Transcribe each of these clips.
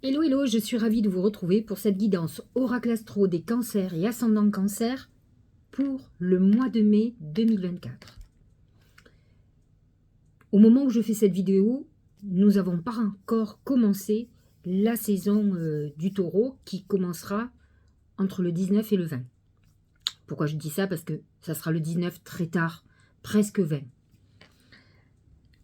Hello, hello, je suis ravie de vous retrouver pour cette guidance Oracle Astro des cancers et ascendant cancer pour le mois de mai 2024. Au moment où je fais cette vidéo, nous n'avons pas encore commencé la saison du taureau qui commencera entre le 19 et le 20. Pourquoi je dis ça? Parce que ça sera le 19 très tard, presque 20.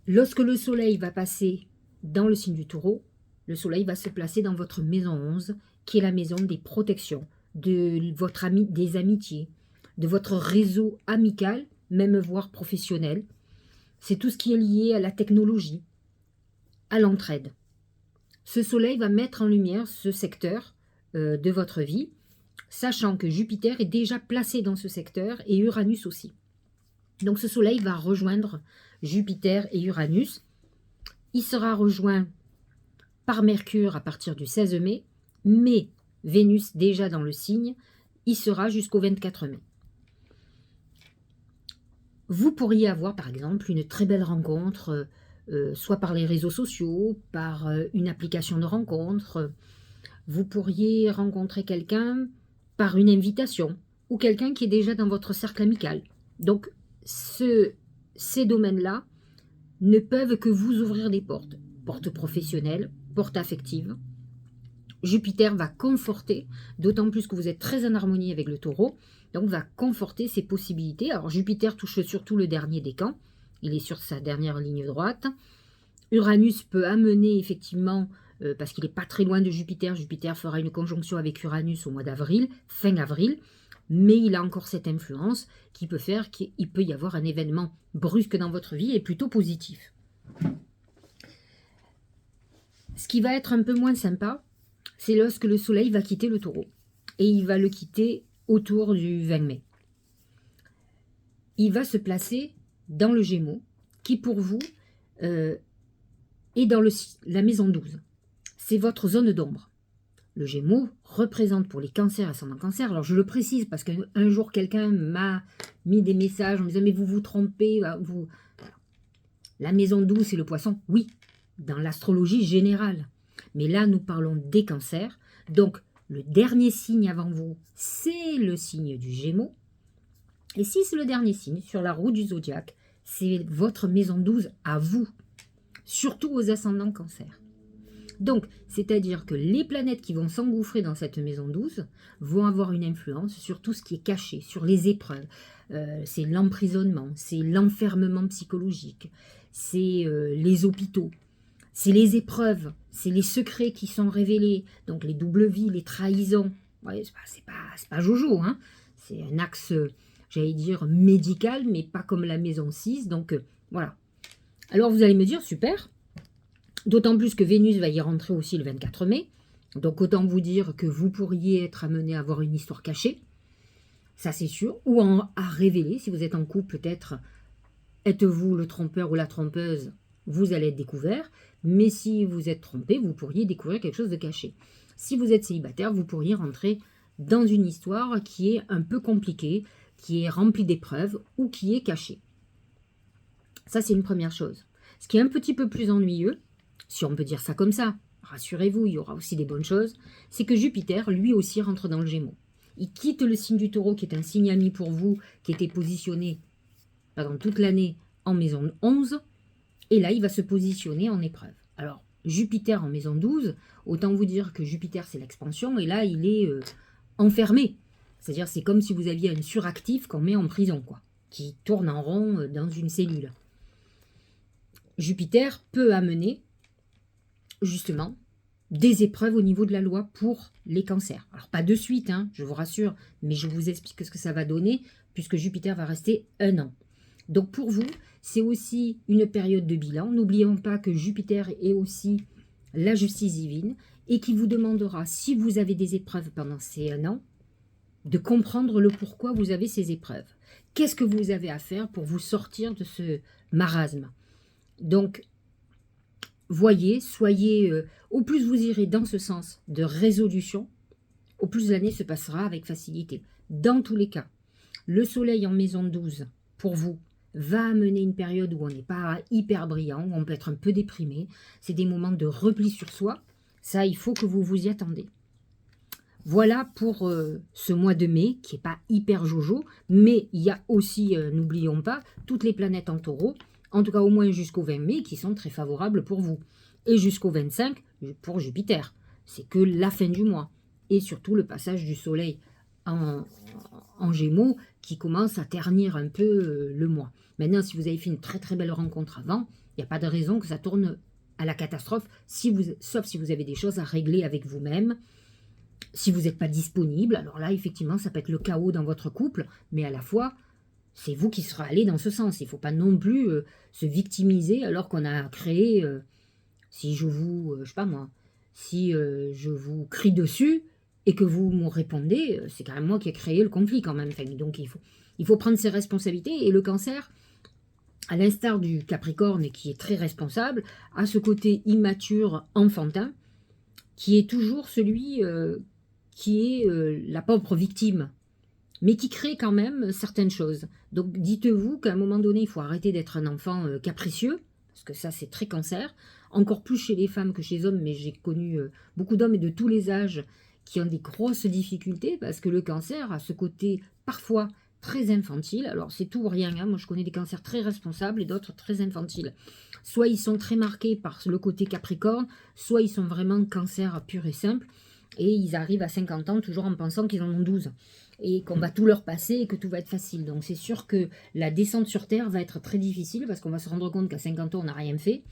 Lorsque le soleil va passer dans le signe du taureau, le soleil va se placer dans votre maison 11, qui est la maison des protections, des amitiés, de votre réseau amical, même voire professionnel. C'est tout ce qui est lié à la technologie, à l'entraide. Ce soleil va mettre en lumière ce secteur de votre vie, sachant que Jupiter est déjà placé dans ce secteur et Uranus aussi. Donc ce soleil va rejoindre Jupiter et Uranus. Il sera rejoint par Mercure à partir du 16 mai, mais Vénus déjà dans le signe, il sera jusqu'au 24 mai. Vous pourriez avoir par exemple une très belle rencontre, soit par les réseaux sociaux, par une application de rencontre. Vous pourriez rencontrer quelqu'un par une invitation, ou quelqu'un qui est déjà dans votre cercle amical. Donc ces domaines-là ne peuvent que vous ouvrir des portes. Porte professionnelle, porte affective. Jupiter va conforter, d'autant plus que vous êtes très en harmonie avec le taureau, donc va conforter ces possibilités. Alors Jupiter touche surtout le dernier décan, il est sur sa dernière ligne droite. Uranus peut amener effectivement, parce qu'il n'est pas très loin de Jupiter, Jupiter fera une conjonction avec Uranus au mois d'avril, fin avril, mais il a encore cette influence qui peut faire qu'il peut y avoir un événement brusque dans votre vie et plutôt positif. Ce qui va être un peu moins sympa, c'est lorsque le soleil va quitter le taureau. Et il va le quitter autour du 20 mai. Il va se placer dans le Gémeaux, qui pour vous est dans la maison 12. C'est votre zone d'ombre. Le Gémeaux représente pour les cancers ascendant cancer, alors je le précise parce qu'un jour quelqu'un m'a mis des messages en me disant mais vous vous trompez, vous... La maison 12 c'est le poisson, oui, dans l'astrologie générale. Mais là, nous parlons des cancers. Donc, le dernier signe avant vous, c'est le signe du Gémeaux. Et si c'est le dernier signe sur la roue du zodiaque, c'est votre maison 12 à vous, surtout aux ascendants cancer. Donc, c'est-à-dire que les planètes qui vont s'engouffrer dans cette maison 12 vont avoir une influence sur tout ce qui est caché, sur les épreuves. C'est l'emprisonnement, c'est l'enfermement psychologique, c'est les hôpitaux. C'est les épreuves, c'est les secrets qui sont révélés, donc les doubles vies, les trahisons. Ouais, c'est pas Jojo, hein. C'est un axe, j'allais dire, médical, mais pas comme la maison 6, donc voilà. Alors vous allez me dire, super, d'autant plus que Vénus va y rentrer aussi le 24 mai, donc autant vous dire que vous pourriez être amené à avoir une histoire cachée, ça c'est sûr, ou à révéler, si vous êtes en couple peut-être, êtes-vous le trompeur ou la trompeuse, vous allez être découvert, mais si vous êtes trompé, vous pourriez découvrir quelque chose de caché. Si vous êtes célibataire, vous pourriez rentrer dans une histoire qui est un peu compliquée, qui est remplie d'épreuves ou qui est cachée. Ça, c'est une première chose. Ce qui est un petit peu plus ennuyeux, si on peut dire ça comme ça, rassurez-vous, il y aura aussi des bonnes choses, c'est que Jupiter, lui aussi, rentre dans le Gémeaux. Il quitte le signe du Taureau, qui est un signe ami pour vous, qui était positionné pendant toute l'année en maison 11, et là, il va se positionner en épreuve. Alors, Jupiter en maison 12, autant vous dire que Jupiter, c'est l'expansion, et là, il est enfermé. C'est-à-dire, c'est comme si vous aviez un suractif qu'on met en prison, quoi, qui tourne en rond dans une cellule. Jupiter peut amener, justement, des épreuves au niveau de la loi pour les cancers. Alors, pas de suite, hein, je vous rassure, mais je vous explique ce que ça va donner, puisque Jupiter va rester 1 an. Donc pour vous, c'est aussi une période de bilan. N'oublions pas que Jupiter est aussi la justice divine et qui vous demandera, si vous avez des épreuves pendant ces 1 an, de comprendre le pourquoi vous avez ces épreuves. Qu'est-ce que vous avez à faire pour vous sortir de ce marasme? Donc, voyez, soyez, au plus vous irez dans ce sens de résolution, au plus l'année se passera avec facilité. Dans tous les cas, le soleil en maison 12, pour vous, va amener une période où on n'est pas hyper brillant, où on peut être un peu déprimé. C'est des moments de repli sur soi. Ça, il faut que vous vous y attendez. Voilà pour ce mois de mai, qui n'est pas hyper jojo, mais il y a aussi, n'oublions pas, toutes les planètes en taureau, en tout cas au moins jusqu'au 20 mai, qui sont très favorables pour vous. Et jusqu'au 25 pour Jupiter. C'est que la fin du mois. Et surtout le passage du soleil en Gémeaux, qui commence à ternir un peu le mois. Maintenant, si vous avez fait une très très belle rencontre avant, il n'y a pas de raison que ça tourne à la catastrophe, sauf si vous avez des choses à régler avec vous-même. Si vous n'êtes pas disponible, alors là, effectivement, ça peut être le chaos dans votre couple, mais à la fois, c'est vous qui serez allé dans ce sens. Il ne faut pas non plus se victimiser alors qu'on a créé, si je vous, je sais pas moi, si je vous crie dessus et que vous me répondez, c'est quand même moi qui ai créé le conflit quand même. Enfin, donc il faut prendre ses responsabilités. Et le Cancer, à l'instar du Capricorne, qui est très responsable, a ce côté immature, enfantin, qui est toujours celui qui est la pauvre victime, mais qui crée quand même certaines choses. Donc dites-vous qu'à un moment donné, il faut arrêter d'être un enfant capricieux, parce que ça c'est très Cancer, encore plus chez les femmes que chez les hommes, mais j'ai connu beaucoup d'hommes et de tous les âges qui ont des grosses difficultés, parce que le Cancer a ce côté parfois très infantile. Alors c'est tout ou rien, hein. Moi je connais des cancers très responsables et d'autres très infantiles. Soit ils sont très marqués par le côté Capricorne, soit ils sont vraiment Cancer pur et simple, et ils arrivent à 50 ans toujours en pensant qu'ils en ont 12 et qu'on va tout leur passer et que tout va être facile. Donc c'est sûr que la descente sur Terre va être très difficile parce qu'on va se rendre compte qu'à 50 ans on n'a rien fait,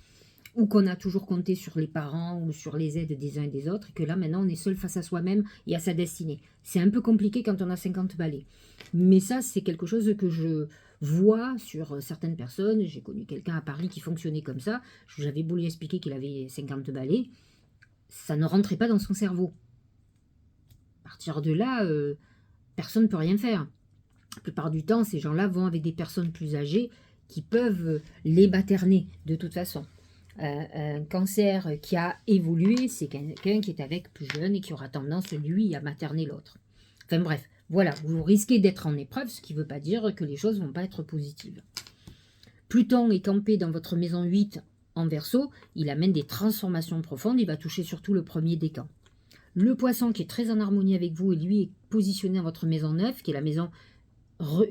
ou qu'on a toujours compté sur les parents ou sur les aides des uns et des autres, et que là maintenant on est seul face à soi-même et à sa destinée. C'est un peu compliqué quand on a 50 balais. Mais ça c'est quelque chose que je vois sur certaines personnes. J'ai connu quelqu'un à Paris qui fonctionnait comme ça. J'avais beau lui expliquer qu'il avait 50 balais, ça ne rentrait pas dans son cerveau. À partir de là, personne ne peut rien faire. La plupart du temps, ces gens-là vont avec des personnes plus âgées qui peuvent les materner de toute façon. Un Cancer qui a évolué, c'est quelqu'un qui est avec plus jeune et qui aura tendance, lui, à materner l'autre. Enfin bref, voilà, vous risquez d'être en épreuve, ce qui ne veut pas dire que les choses ne vont pas être positives. Pluton est campé dans votre maison 8 en Verseau, il amène des transformations profondes, il va toucher surtout le premier décan. Le Poisson qui est très en harmonie avec vous, et lui est positionné dans votre maison 9, qui est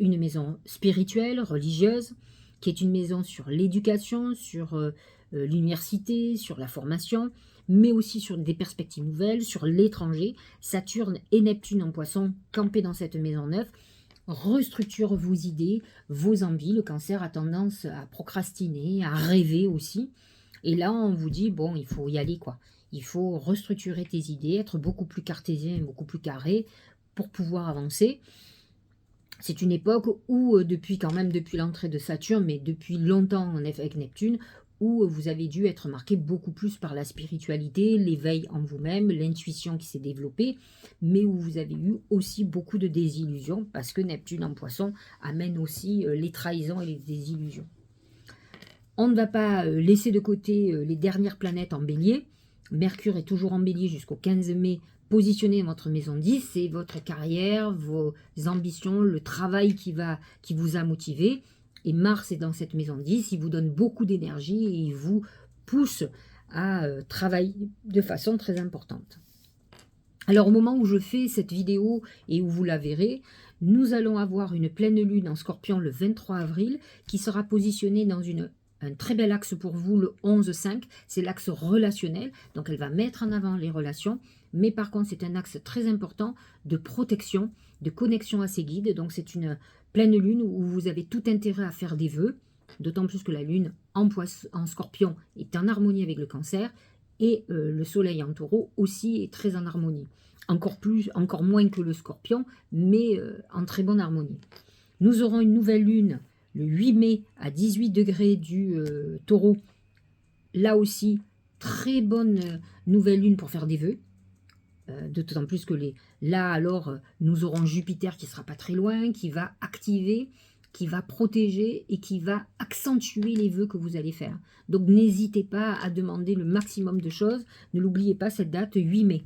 une maison spirituelle, religieuse, qui est une maison sur l'éducation, sur l'université, sur la formation, mais aussi sur des perspectives nouvelles, sur l'étranger. Saturne et Neptune en Poisson, campés dans cette maison 9, restructurent vos idées, vos envies. Le Cancer a tendance à procrastiner, à rêver aussi. Et là, on vous dit, bon, il faut y aller, quoi. Il faut restructurer tes idées, être beaucoup plus cartésien, beaucoup plus carré pour pouvoir avancer. C'est une époque où, depuis l'entrée de Saturne, mais depuis longtemps avec Neptune, où vous avez dû être marqué beaucoup plus par la spiritualité, l'éveil en vous-même, l'intuition qui s'est développée, mais où vous avez eu aussi beaucoup de désillusions, parce que Neptune en Poisson amène aussi les trahisons et les désillusions. On ne va pas laisser de côté les dernières planètes en Bélier. Mercure est toujours en Bélier jusqu'au 15 mai, positionné dans votre maison 10, c'est votre carrière, vos ambitions, le travail qui vous a motivé. Et Mars est dans cette maison 10, il vous donne beaucoup d'énergie et il vous pousse à travailler de façon très importante. Alors au moment où je fais cette vidéo et où vous la verrez, nous allons avoir une pleine lune en Scorpion le 23 avril qui sera positionnée dans un très bel axe pour vous, le 11-5, c'est l'axe relationnel, donc elle va mettre en avant les relations, mais par contre c'est un axe très important de protection, de connexion à ses guides, donc c'est une pleine lune où vous avez tout intérêt à faire des vœux, d'autant plus que la lune en Scorpion est en harmonie avec le Cancer, et le soleil en Taureau aussi est très en harmonie, encore moins que le Scorpion, mais en très bonne harmonie. Nous aurons une nouvelle lune le 8 mai à 18 degrés du Taureau. Là aussi, très bonne nouvelle lune pour faire des vœux. D'autant plus que là, alors, nous aurons Jupiter qui ne sera pas très loin, qui va activer, qui va protéger et qui va accentuer les vœux que vous allez faire. Donc, n'hésitez pas à demander le maximum de choses. Ne l'oubliez pas, cette date, 8 mai.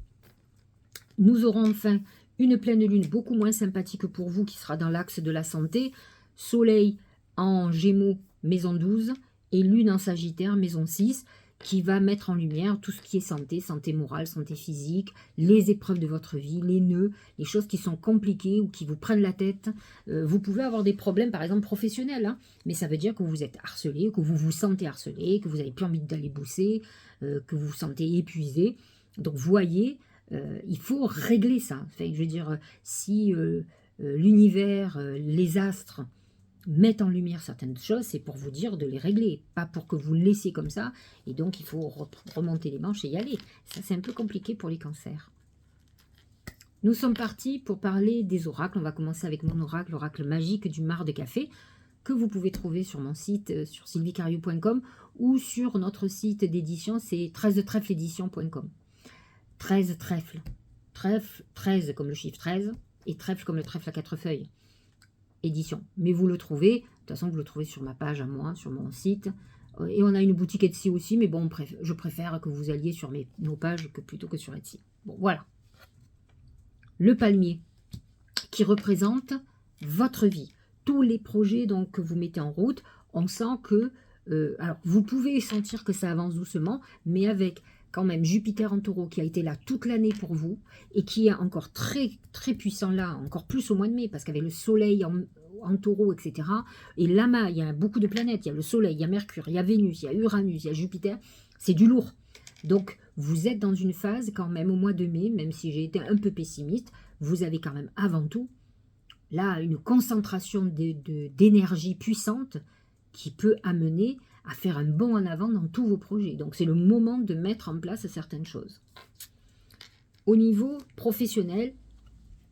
Nous aurons enfin une pleine lune beaucoup moins sympathique pour vous qui sera dans l'axe de la santé. Soleil en Gémeaux, maison 12, et Lune en Sagittaire, maison 6, qui va mettre en lumière tout ce qui est santé, santé morale, santé physique, les épreuves de votre vie, les nœuds, les choses qui sont compliquées ou qui vous prennent la tête. Vous pouvez avoir des problèmes, par exemple, professionnels, hein, mais ça veut dire que vous êtes harcelé, que vous vous sentez harcelé, que vous n'avez plus envie d'aller bosser, que vous vous sentez épuisé. Donc, voyez, il faut régler ça. Enfin, je veux dire, si l'univers, les astres mettent en lumière certaines choses, c'est pour vous dire de les régler, pas pour que vous laissiez comme ça, et donc il faut remonter les manches et y aller. Ça, c'est un peu compliqué pour les cancers. Nous sommes partis pour parler des oracles. On va commencer avec mon oracle, l'oracle magique du mar de café, que vous pouvez trouver sur mon site, sur sylviecariou.com, ou sur notre site d'édition, c'est 13trèfleédition.com. 13 trèfles. Trèfle, 13 comme le chiffre 13, et trèfle comme le trèfle à 4 feuilles. Édition. Mais vous le trouvez, de toute façon vous le trouvez sur ma page à moi, sur mon site, et on a une boutique Etsy aussi, mais bon, je préfère que vous alliez sur nos pages plutôt que sur Etsy. Bon, voilà. Le palmier, qui représente votre vie. Tous les projets donc, que vous mettez en route, on sent que, alors vous pouvez sentir que ça avance doucement, mais avec quand même Jupiter en taureau qui a été là toute l'année pour vous et qui est encore très très puissant là, encore plus au mois de mai, parce qu'avec le soleil en taureau, etc. Et l'amas, il y a beaucoup de planètes, il y a le soleil, il y a Mercure, il y a Vénus, il y a Uranus, il y a Jupiter, c'est du lourd. Donc vous êtes dans une phase quand même au mois de mai, même si j'ai été un peu pessimiste, vous avez quand même avant tout là une concentration d'énergie puissante qui peut amener à faire un bond en avant dans tous vos projets. Donc c'est le moment de mettre en place certaines choses. Au niveau professionnel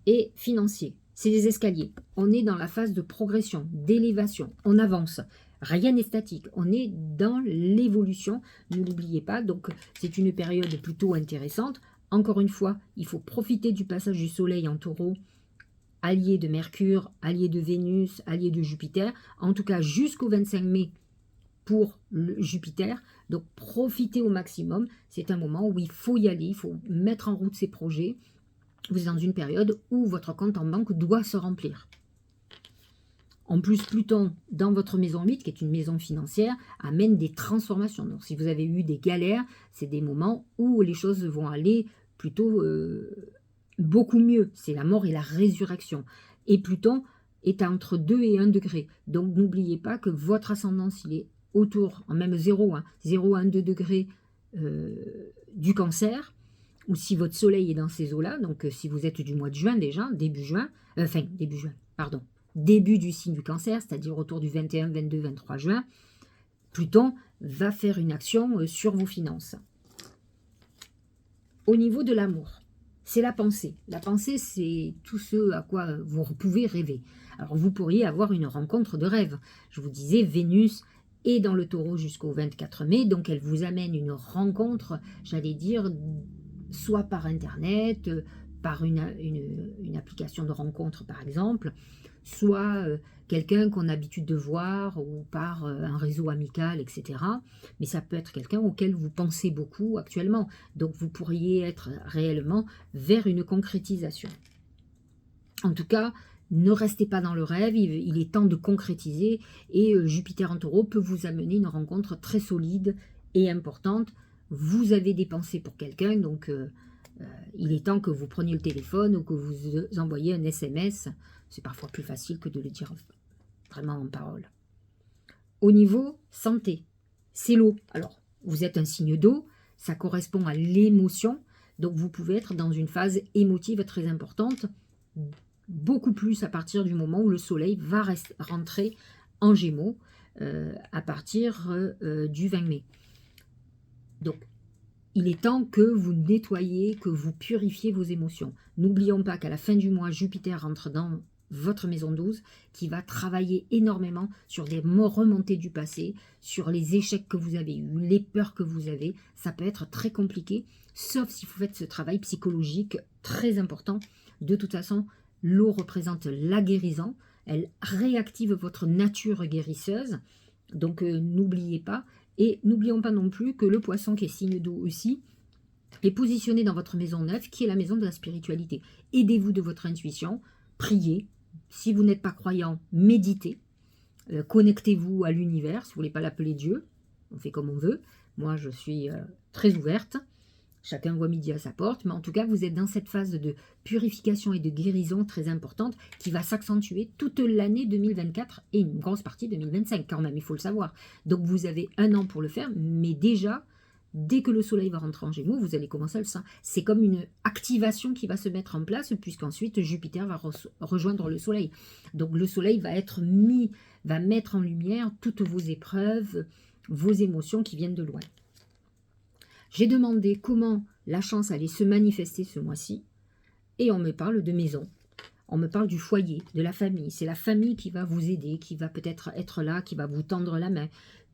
et financier, c'est des escaliers. On est dans la phase de progression, d'élévation. On avance. Rien n'est statique. On est dans l'évolution. Ne l'oubliez pas. Donc c'est une période plutôt intéressante. Encore une fois, il faut profiter du passage du soleil en taureau, allié de Mercure, allié de Vénus, allié de Jupiter. En tout cas jusqu'au 25 mai, pour le Jupiter, donc profitez au maximum, c'est un moment où il faut y aller, il faut mettre en route ses projets, vous êtes dans une période où votre compte en banque doit se remplir. En plus, Pluton, dans votre maison 8, qui est une maison financière, amène des transformations. Donc si vous avez eu des galères, c'est des moments où les choses vont aller plutôt beaucoup mieux, c'est la mort et la résurrection. Et Pluton est entre 2 et 1 degré, donc n'oubliez pas que votre ascendance, il est autour, en même 0, 0 à 1, 2 degrés du cancer, ou si votre soleil est dans ces eaux-là, donc si vous êtes du mois de juin déjà, début du signe du cancer, c'est-à-dire autour du 21, 22, 23 juin, Pluton va faire une action sur vos finances. Au niveau de l'amour, c'est la pensée. La pensée, c'est tout ce à quoi vous pouvez rêver. Alors vous pourriez avoir une rencontre de rêve. Je vous disais, Vénus et dans le taureau jusqu'au 24 mai, donc elle vous amène une rencontre, j'allais dire, soit par internet, par une application de rencontre par exemple, soit quelqu'un qu'on a l'habitude de voir, ou par un réseau amical, etc. Mais ça peut être quelqu'un auquel vous pensez beaucoup actuellement, donc vous pourriez être réellement vers une concrétisation. En tout cas, ne restez pas dans le rêve, il est temps de concrétiser, et Jupiter en taureau peut vous amener une rencontre très solide et importante. Vous avez des pensées pour quelqu'un, donc il est temps que vous preniez le téléphone ou que vous envoyiez un SMS. C'est parfois plus facile que de le dire vraiment en parole. Au niveau santé, c'est l'eau. Alors, vous êtes un signe d'eau, ça correspond à l'émotion, donc vous pouvez être dans une phase émotive très importante, beaucoup plus à partir du moment où le soleil va rentrer en Gémeaux à partir du 20 mai. Donc, il est temps que vous nettoyiez, que vous purifiez vos émotions. N'oublions pas qu'à la fin du mois, Jupiter rentre dans votre maison 12, qui va travailler énormément sur des remontées du passé, sur les échecs que vous avez eus, les peurs que vous avez. Ça peut être très compliqué, sauf si vous faites ce travail psychologique très important. De toute façon, l'eau représente la guérison, elle réactive votre nature guérisseuse, donc n'oubliez pas. Et n'oublions pas non plus que le poisson, qui est signe d'eau aussi, est positionné dans votre maison 9, qui est la maison de la spiritualité. Aidez-vous de votre intuition, priez. Si vous n'êtes pas croyant, méditez. Connectez-vous à l'univers, si vous ne voulez pas l'appeler Dieu, on fait comme on veut. Moi, je suis très ouverte. Chacun voit midi à sa porte, mais en tout cas, vous êtes dans cette phase de purification et de guérison très importante qui va s'accentuer toute l'année 2024 et une grosse partie 2025 quand même, il faut le savoir. Donc vous avez un an pour le faire, mais déjà, dès que le soleil va rentrer en Gémeaux, vous allez commencer à le sentir. C'est comme une activation qui va se mettre en place, puisqu'ensuite Jupiter va rejoindre le soleil. Donc le soleil va mettre en lumière toutes vos épreuves, vos émotions qui viennent de loin. J'ai demandé comment la chance allait se manifester ce mois-ci, et on me parle de maison. On me parle du foyer, de la famille. C'est la famille qui va vous aider, qui va peut-être être là, qui va vous tendre la main.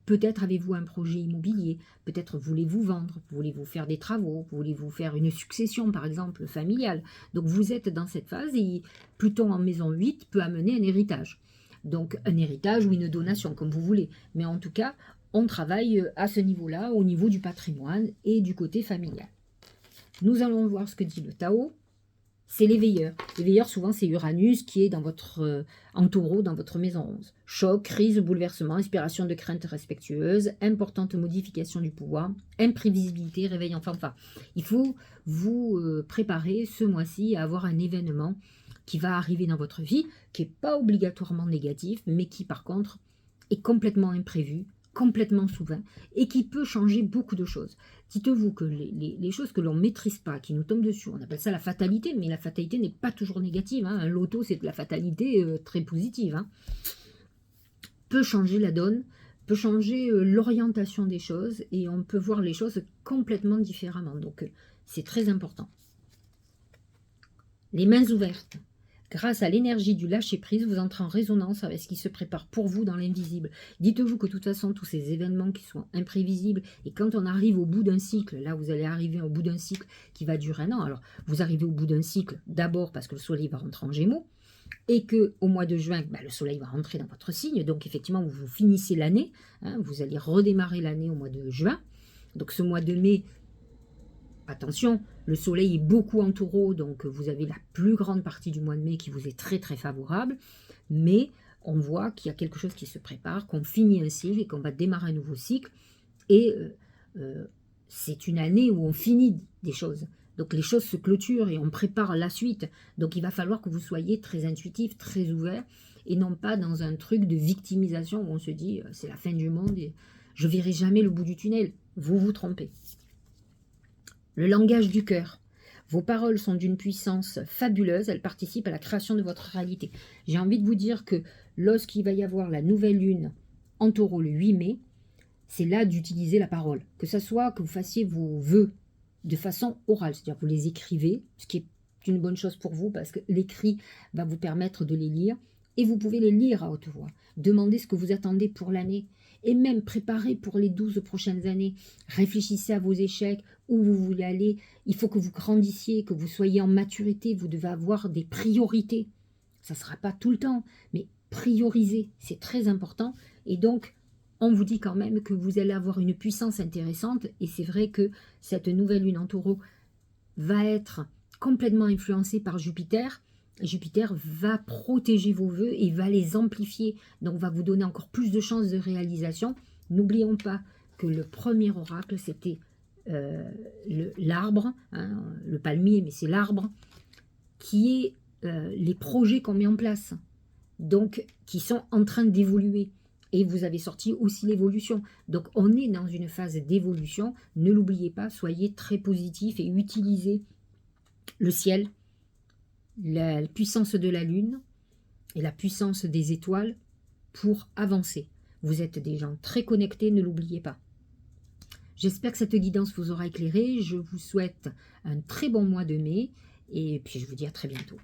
Peut-être avez-vous un projet immobilier, peut-être voulez-vous vendre, voulez-vous faire des travaux, voulez-vous faire une succession par exemple familiale. Donc vous êtes dans cette phase et Pluton en maison 8 peut amener un héritage. Donc un héritage ou une donation comme vous voulez. Mais en tout cas, on travaille à ce niveau-là, au niveau du patrimoine et du côté familial. Nous allons voir ce que dit le Tao. C'est les veilleurs. Les veilleurs, souvent, c'est Uranus qui est dans votre en taureau, dans votre maison 11. Choc, crise, bouleversement, inspiration de crainte respectueuse, importante modification du pouvoir, imprévisibilité, réveil en fanfare. Il faut vous préparer ce mois-ci à avoir un événement qui va arriver dans votre vie, qui n'est pas obligatoirement négatif, mais qui, par contre, est complètement imprévu, complètement soudain, et qui peut changer beaucoup de choses. Dites-vous que les choses que l'on ne maîtrise pas, qui nous tombent dessus, on appelle ça la fatalité, mais la fatalité n'est pas toujours négative. Hein. Un loto, c'est de la fatalité très positive. Hein. Peut changer la donne, peut changer l'orientation des choses, et on peut voir les choses complètement différemment. Donc, c'est très important. Les mains ouvertes. Grâce à l'énergie du lâcher-prise, vous entrez en résonance avec ce qui se prépare pour vous dans l'invisible. Dites-vous que de toute façon, tous ces événements qui sont imprévisibles, et quand on arrive au bout d'un cycle, là vous allez arriver au bout d'un cycle qui va durer un an, alors vous arrivez au bout d'un cycle d'abord parce que le soleil va rentrer en Gémeaux, et qu'au mois de juin, le soleil va rentrer dans votre signe, donc effectivement vous finissez l'année, hein, vous allez redémarrer l'année au mois de juin, donc ce mois de mai, attention, le soleil est beaucoup en taureau, donc vous avez la plus grande partie du mois de mai qui vous est très très favorable, mais on voit qu'il y a quelque chose qui se prépare, qu'on finit un cycle et qu'on va démarrer un nouveau cycle, et c'est une année où on finit des choses. Donc les choses se clôturent et on prépare la suite. Donc il va falloir que vous soyez très intuitif, très ouvert, et non pas dans un truc de victimisation où on se dit c'est la fin du monde et je ne verrai jamais le bout du tunnel. Vous vous trompez. Le langage du cœur. Vos paroles sont d'une puissance fabuleuse, elles participent à la création de votre réalité. J'ai envie de vous dire que lorsqu'il va y avoir la nouvelle lune en taureau le 8 mai, c'est là d'utiliser la parole. Que ce soit que vous fassiez vos vœux de façon orale, c'est-à-dire que vous les écrivez, ce qui est une bonne chose pour vous parce que l'écrit va vous permettre de les lire et vous pouvez les lire à haute voix. Demandez ce que vous attendez pour l'année et même préparer pour les 12 prochaines années. Réfléchissez à vos échecs, où vous voulez aller. Il faut que vous grandissiez, que vous soyez en maturité. Vous devez avoir des priorités. Ça ne sera pas tout le temps, mais prioriser, c'est très important. Et donc, on vous dit quand même que vous allez avoir une puissance intéressante. Et c'est vrai que cette nouvelle lune en taureau va être complètement influencée par Jupiter. Jupiter va protéger vos vœux et va les amplifier, donc va vous donner encore plus de chances de réalisation. N'oublions pas que le premier oracle, c'était l'arbre, hein, le palmier, mais c'est l'arbre, qui est les projets qu'on met en place, donc qui sont en train d'évoluer. Et vous avez sorti aussi l'évolution. Donc on est dans une phase d'évolution. Ne l'oubliez pas, soyez très positif et utilisez le ciel, la puissance de la lune et la puissance des étoiles pour avancer. Vous êtes des gens très connectés, ne l'oubliez pas. J'espère que cette guidance vous aura éclairé. Je vous souhaite un très bon mois de mai et puis je vous dis à très bientôt.